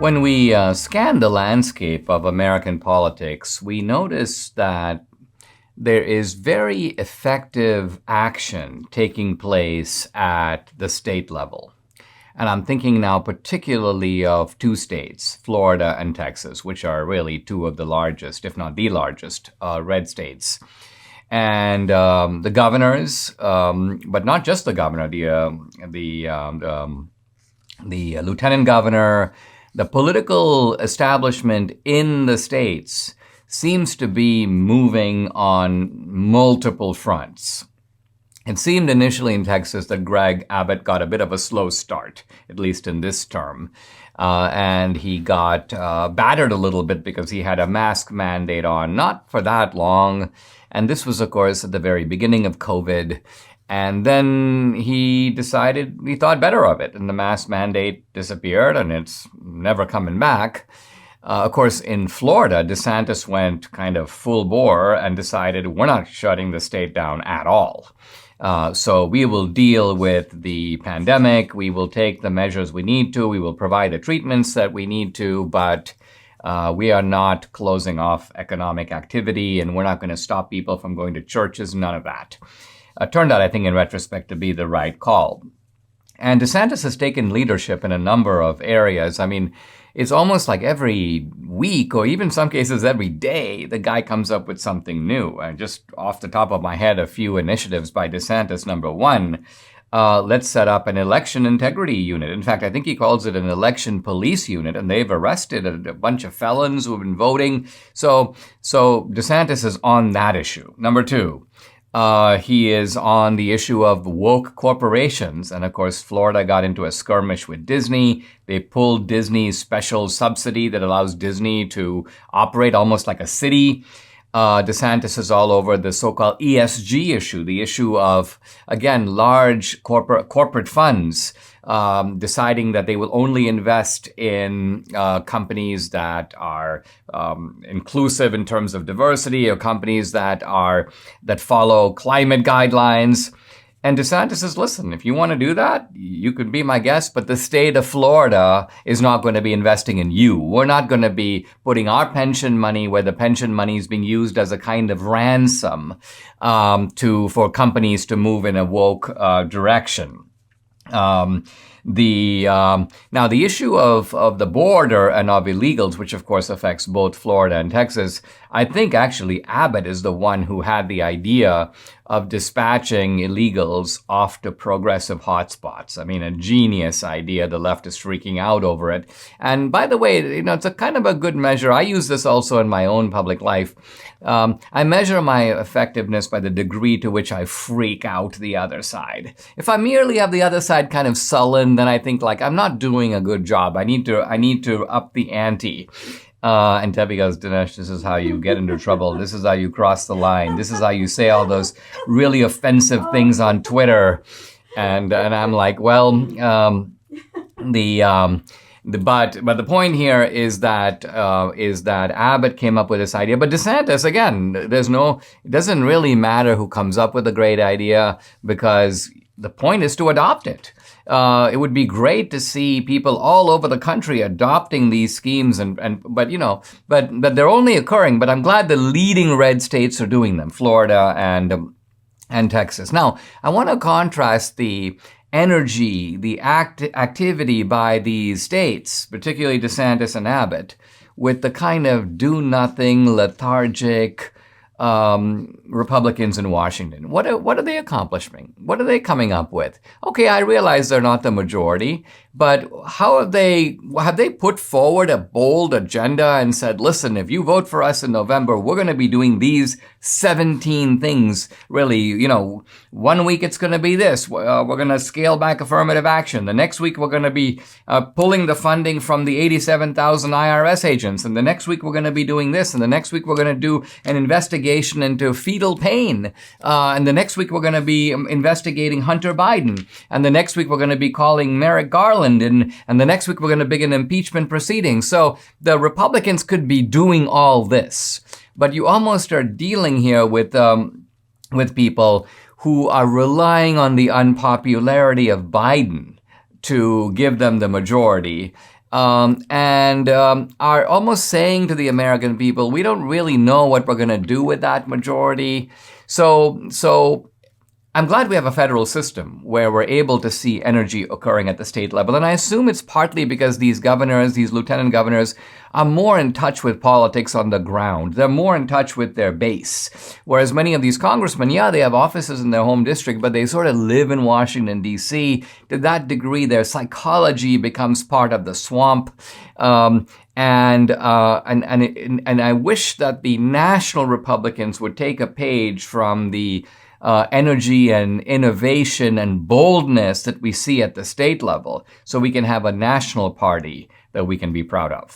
When we scan the landscape of American politics, we notice that there is very effective action taking place at the state level. And I'm thinking now particularly of two states, Florida and Texas, which are really two of the largest, if not the largest, red states. And the governors, but not just the governor, the lieutenant governor, the political establishment in the states seems to be moving on multiple fronts. It seemed initially in Texas that Greg Abbott got a bit of a slow start, at least in this term. And he got battered a little bit because he had a mask mandate on, not for that long. And this was, of course, at the very beginning of COVID. And then he decided he thought better of it, and the mask mandate disappeared, and it's never coming back. Of course, in Florida, DeSantis went kind of full bore and decided we're not shutting the state down at all. So we will deal with the pandemic. We will take the measures we need to. We will provide the treatments that we need to, but we are not closing off economic activity, and we're not going to stop people from going to churches, none of that. Turned out, I think, in retrospect, to be the right call. And DeSantis has taken leadership in a number of areas. I mean, it's almost like every week, or even some cases every day, the guy comes up with something new. And just off the top of my head, a few initiatives by DeSantis. Number one, let's set up an election integrity unit. In fact, I think he calls it an election police unit, and they've arrested a bunch of felons who have been voting. So DeSantis is on that issue. Number two, he is on the issue of woke corporations. And of course, Florida got into a skirmish with Disney. They pulled Disney's special subsidy that allows Disney to operate almost like a city. DeSantis is all over the so-called ESG issue, the issue of, again, large corporate funds deciding that they will only invest in companies that are inclusive in terms of diversity, or companies that follow climate guidelines. And DeSantis says, listen, if you want to do that, you could be my guest, but the state of Florida is not going to be investing in you. We're not going to be putting our pension money where the pension money is being used as a kind of ransom for companies to move in a woke direction. Now, the issue of the border and of illegals, which of course affects both Florida and Texas, I think actually Abbott is the one who had the idea of dispatching illegals off to progressive hotspots. I mean, a genius idea. The left is freaking out over it. And by the way, it's a kind of a good measure. I use this also in my own public life. I measure my effectiveness by the degree to which I freak out the other side. If I merely have the other side kind of sullen, then I think like I'm not doing a good job. I need to up the ante. And Debbie goes, Dinesh, this is how you get into trouble. This is how you cross the line. This is how you say all those really offensive things on Twitter. And I'm like, well, but the point here is that Abbott came up with this idea. But DeSantis, again, it doesn't really matter who comes up with a great idea, because the point is to adopt it. It would be great to see people all over the country adopting these schemes, but they're only occurring. But I'm glad the leading red states are doing them, Florida and Texas. Now, I want to contrast the energy, the activity by these states, particularly DeSantis and Abbott, with the kind of do-nothing, lethargic Republicans in Washington. What are they accomplishing? What are they coming up with? Okay, I realize they're not the majority, but how have they put forward a bold agenda and said, listen, if you vote for us in November, we're going to be doing these 17 things. Really, 1 week it's going to be this. We're going to scale back affirmative action. The next week we're going to be pulling the funding from the 87,000 IRS agents. And the next week we're going to be doing this. And the next week we're going to do an investigation into fetal pain. And the next week we're going to be investigating Hunter Biden. And the next week we're going to be calling Merrick Garland. And the next week we're going to begin impeachment proceedings. So the Republicans could be doing all this. But you almost are dealing here with people who are relying on the unpopularity of Biden to give them the majority. and are almost saying to the American people, we don't really know what we're going to do with that majority. So I'm glad we have a federal system where we're able to see energy occurring at the state level. And I assume it's partly because these governors, these lieutenant governors, are more in touch with politics on the ground. They're more in touch with their base. Whereas many of these congressmen, yeah, they have offices in their home district, but they sort of live in Washington, D.C. To that degree, their psychology becomes part of the swamp. And I wish that the national Republicans would take a page from the energy and innovation and boldness that we see at the state level, so we can have a national party that we can be proud of.